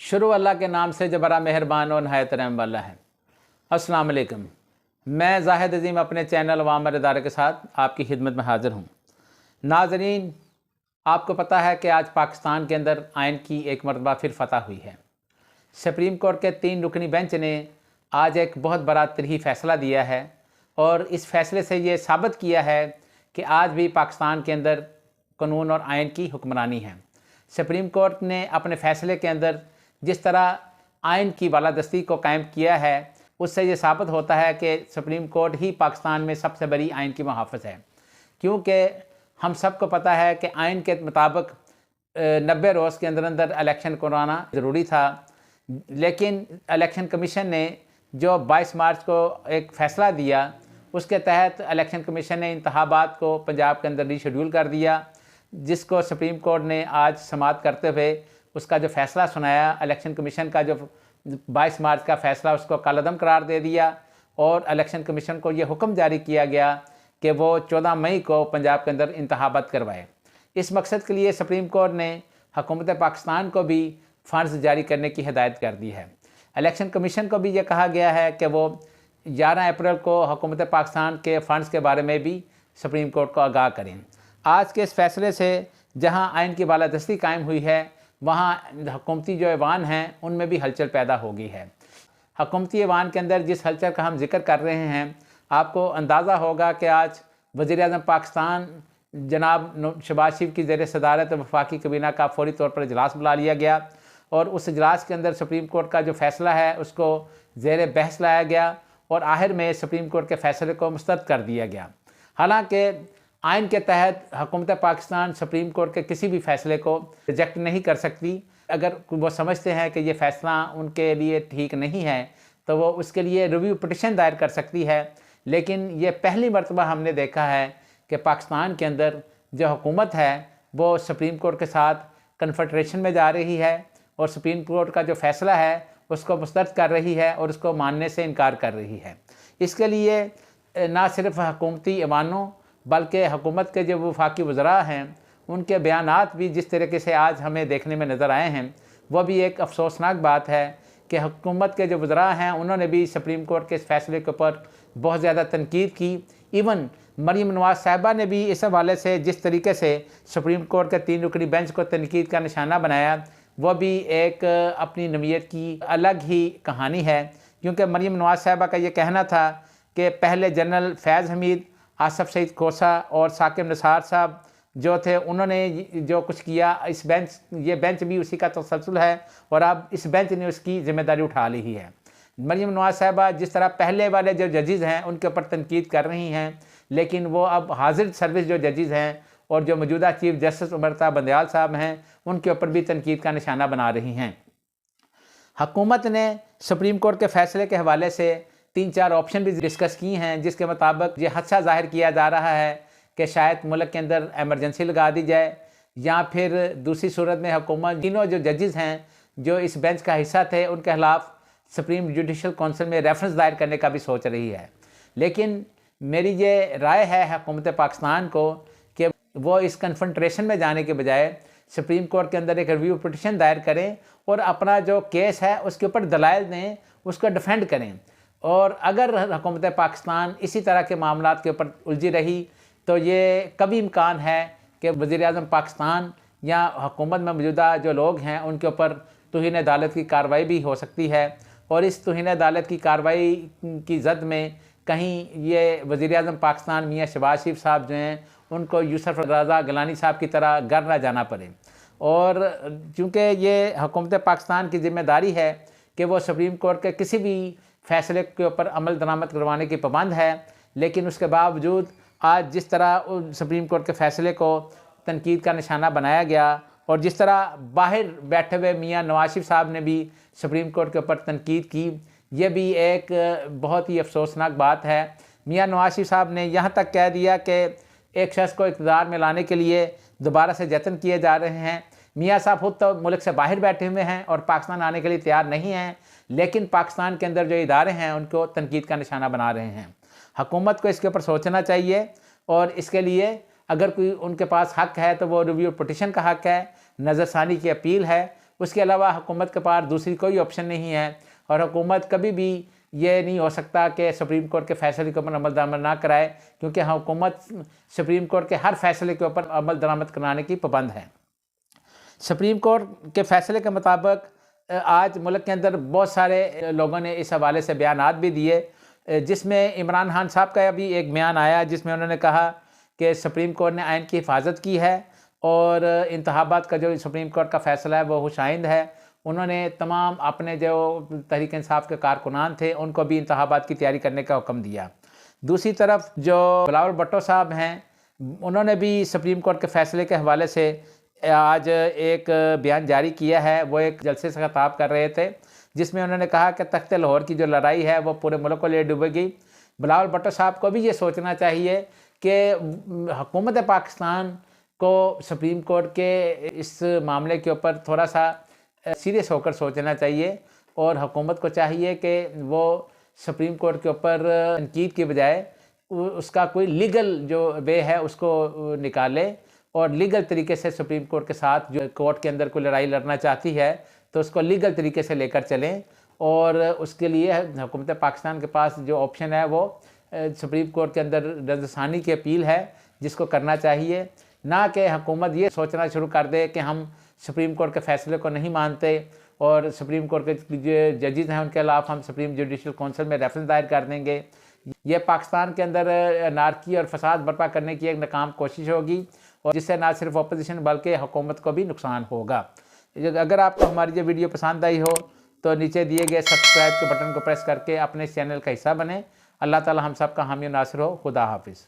शुरू अल्लाह के नाम से जो बड़ा मेहरबान और नहायत रहम वाला है। अस्सलाम वालेकुम। मैं जाहिद अजीम अपने चैनल वामर इदारे के साथ आपकी खिदमत में हाज़िर हूँ। नाज़रीन, आपको पता है कि आज पाकिस्तान के अंदर आइन की एक मरतबा फिर फतह हुई है। सुप्रीम कोर्ट के 3 रुकनी बेंच ने आज एक बहुत बड़ा तरीही फ़ैसला दिया है और इस फ़ैसले से ये साबित किया है कि आज भी पाकिस्तान के अंदर कानून और आइन की हुक्मरानी है। सुप्रीम कोर्ट ने अपने फ़ैसले के अंदर जिस तरह आइन की बालादस्ती को कायम किया है, उससे ये साबित होता है कि सुप्रीम कोर्ट ही पाकिस्तान में सबसे बड़ी आइन की मुहाफ़िज़ है। क्योंकि हम सबको पता है कि आइन के मुताबिक 90 रोज़ के अंदर अंदर इलेक्शन कराना ज़रूरी था, लेकिन इलेक्शन कमीशन ने जो 22 मार्च को एक फ़ैसला दिया, उसके तहत इलेक्शन कमीशन ने इंतखाबात को पंजाब के अंदर रीशेड्यूल कर दिया, जिसको सुप्रीम कोर्ट ने आज समाअत करते हुए उसका जो फ़ैसला सुनाया। इलेक्शन कमीशन का जो 22 मार्च का फ़ैसला उसको कालअदम करार दे दिया और इलेक्शन कमीशन को ये हुक्म जारी किया गया कि वो 14 मई को पंजाब के अंदर इंतखाबात करवाए। इस मकसद के लिए सुप्रीम कोर्ट ने हुकूमत पाकिस्तान को भी फ़ंड्स जारी करने की हिदायत कर दी है। इलेक्शन कमीशन को भी ये कहा गया है कि वो 11 अप्रैल को हुकूमत पाकिस्तान के फ़ंड्स के बारे में भी सुप्रीम कोर्ट को आगाह करें। आज के इस फ़ैसले से जहाँ आइन की बालादस्ती कायम हुई है, वहाँ हुकूमती जो ऐवान हैं उनमें भी हलचल पैदा हो गई है। हुकूमती ऐवान के अंदर जिस हलचल का हम जिक्र कर रहे हैं, आपको अंदाज़ा होगा कि आज वज़ीर-ए-आज़म पाकिस्तान जनाब शहबाज शरीफ की ज़ेर सदारत वफाकी काबीना का फौरी तौर पर इजलास बुला लिया गया और उस इजलास के अंदर सुप्रीम कोर्ट का जो फ़ैसला है उसको ज़ेर बहस लाया गया और आखिर में सुप्रीम कोर्ट के फ़ैसले को मुस्तरद कर दिया गया। हालांकि आइन के तहत हुकूमत पाकिस्तान सुप्रीम कोर्ट के किसी भी फ़ैसले को रिजेक्ट नहीं कर सकती। अगर वो समझते हैं कि ये फ़ैसला उनके लिए ठीक नहीं है तो वो उसके लिए रिव्यू पिटिशन दायर कर सकती है। लेकिन ये पहली मरतबा हमने देखा है कि पाकिस्तान के अंदर जो हुकूमत है वो सुप्रीम कोर्ट के साथ कन्फेडरेशन में जा रही है और सुप्रीम कोर्ट का जो फ़ैसला है उसको मुस्तरद कर रही है और उसको मानने से इनकार कर रही है। इसके लिए ना सिर्फ हुकूमती ऐवानों बल्कि हुकूमत के जो वफाकी वज़रा हैं उनके बयानात भी जिस तरीके से आज हमें देखने में नज़र आए हैं, वह भी एक अफसोसनाक बात है कि हुकूमत के जो वज़रा हैं उन्होंने भी सुप्रीम कोर्ट के इस फ़ैसले के ऊपर बहुत ज़्यादा तनकीद की। इवन मरीम नवाज़ साहिबा ने भी इस हवाले से जिस तरीके से सुप्रीम कोर्ट के 3 रुकनी बेंच को तनकीद का निशाना बनाया, वह भी एक अपनी नवीयत की अलग ही कहानी है। क्योंकि मरीम नवाज़ साहिबा का ये कहना था कि पहले जनरल फैज़ हमीद, आसफ़ सईद कोसा और साकिब निसार साहब जो थे, उन्होंने जो कुछ किया, इस ये बेंच भी उसी का तसलसल है और अब इस बेंच ने उसकी ज़िम्मेदारी उठा ली है। मरीम नवाज़ साहिबा जिस तरह पहले वाले जो जजेज़ हैं उनके ऊपर तनकीद कर रही हैं, लेकिन वो अब हाजिर सर्विस जो जजेज़ हैं और जो मौजूदा चीफ जस्टिस अमृता बंदयाल साहब हैं उनके ऊपर भी तनकीद का निशाना बना रही हैं। हुकूमत ने सुप्रीम कोर्ट के फ़ैसले के हवाले से 3-4 ऑप्शन भी डिस्कस की हैं, जिसके मुताबिक ये खदशा ज़ाहिर किया जा रहा है कि शायद मुल्क के अंदर एमरजेंसी लगा दी जाए या फिर दूसरी सूरत में हुकूमत तीनों जो जजेज़ हैं जो इस बेंच का हिस्सा थे उनके खिलाफ सुप्रीम जुडिशल काउंसिल में रेफरेंस दायर करने का भी सोच रही है। लेकिन मेरी ये राय है हुकूमत पाकिस्तान को कि वो इस कन्फ्रंटेशन में जाने के बजाय सुप्रीम कोर्ट के अंदर एक रिव्यू पिटिशन दायर करें और अपना जो केस है उसके ऊपर दलाइल दें, उसको डिफेंड करें। और अगर हुकूमत पाकिस्तान इसी तरह के मामलात के ऊपर उलझी रही तो ये कभी इम्कान है कि वज़ीर-ए-आज़म पाकिस्तान या हुकूमत में मौजूदा जो लोग हैं उनके ऊपर तौहीन अदालत की कार्रवाई भी हो सकती है और इस तौहीन अदालत की कार्रवाई की जद में कहीं ये वज़ीर-ए-आज़म पाकिस्तान मियाँ शहबाज शरीफ साहब जो हैं उनको यूसुफ रज़ा गिलानी साहब की तरह घर ना जाना पड़े। और चूँकि ये हुकूमत पाकिस्तान की ज़िम्मेदारी है कि वो सुप्रीम कोर्ट के किसी भी फ़ैसले के ऊपर अमल दरामद करवाने की पाबंद है, लेकिन उसके बावजूद आज जिस तरह सुप्रीम कोर्ट के फ़ैसले को तनकीद का निशाना बनाया गया और जिस तरह बाहर बैठे हुए मियाँ नवाज शरीफ साहब ने भी सुप्रीम कोर्ट के ऊपर तनकीद की, ये भी एक बहुत ही अफसोसनाक बात है। मियाँ नवाज शरीफ साहब ने यहाँ तक कह दिया कि एक शख्स को इक़्तिदार में लाने के लिए दोबारा से जतन किए जा रहे हैं। मियाँ साहब खुद तो मुल्क से बाहर बैठे हुए हैं और पाकिस्तान आने के लिए तैयार नहीं हैं, लेकिन पाकिस्तान के अंदर जो इदारे हैं उनको तनकीद का निशाना बना रहे हैं। हुकूमत को इसके ऊपर सोचना चाहिए और इसके लिए अगर कोई उनके पास हक़ है तो वो रिव्यू पिटिशन का हक़ है, नज़रसानी की अपील है उसके अलावा हुकूमत के पास दूसरी कोई ऑप्शन नहीं है। और हुकूमत कभी भी ये नहीं हो सकता कि सुप्रीम कोर्ट के फैसले के ऊपर अमल दरामद ना कराए, क्योंकि हुकूमत सुप्रीम कोर्ट के हर फैसले के ऊपर अमल दरामद कराने की पाबंद है। सुप्रीम कोर्ट के फैसले के मुताबिक आज मुल्क के अंदर बहुत सारे लोगों ने इस हवाले से बयानात भी दिए, जिसमें इमरान खान साहब का भी एक बयान आया जिसमें उन्होंने कहा कि सुप्रीम कोर्ट ने आइन की हिफाजत की है और इंतखाबात का जो सुप्रीम कोर्ट का फ़ैसला है वो हुशाइंद है। उन्होंने तमाम अपने जो तहरीक इंसाफ के कारकुनान थे उनको भी इंतखाबात की तैयारी करने का हुक्म दिया। दूसरी तरफ जो बिलावल भुट्टो साहब हैं, उन्होंने भी सुप्रीम कोर्ट के फ़ैसले के हवाले से आज एक बयान जारी किया है। वो एक जलसे से खिताब कर रहे थे जिसमें उन्होंने कहा कि तख्त लाहौर की जो लड़ाई है वो पूरे मुल्क को ले डूबेगी। बिलावल भुट्टो साहब को भी ये सोचना चाहिए कि हुकूमत पाकिस्तान को सुप्रीम कोर्ट के इस मामले के ऊपर थोड़ा सा सीरियस होकर सोचना चाहिए और हुकूमत को चाहिए कि वो सुप्रीम कोर्ट के ऊपर तनकीद के बजाय उसका कोई लीगल जो वे है उसको निकाले और लीगल तरीके से सुप्रीम कोर्ट के साथ जो कोर्ट के अंदर कोई लड़ाई लड़ना चाहती है तो उसको लीगल तरीके से लेकर चलें। और उसके लिए हुकूमत पाकिस्तान के पास जो ऑप्शन है वो सुप्रीम कोर्ट के अंदर रज़ासानी की अपील है जिसको करना चाहिए, ना कि हुकूमत ये सोचना शुरू कर दे कि हम सुप्रीम कोर्ट के फ़ैसले को नहीं मानते और सुप्रीम कोर्ट के जो जजेस हैं उनके खिलाफ हम सुप्रीम जुडिशल कौंसिल में रेफरेंस दायर कर देंगे। ये पाकिस्तान के अंदर नारकी और फसाद बर्पा करने की एक नाकाम कोशिश होगी और जिससे ना सिर्फ अपोजिशन बल्कि हुकूमत को भी नुकसान होगा। अगर आपको हमारी ये वीडियो पसंद आई हो तो नीचे दिए गए सब्सक्राइब के बटन को प्रेस करके अपने इस चैनल का हिस्सा बने। अल्लाह ताला हम सब का हामी नासिर हो। खुदा हाफिज़।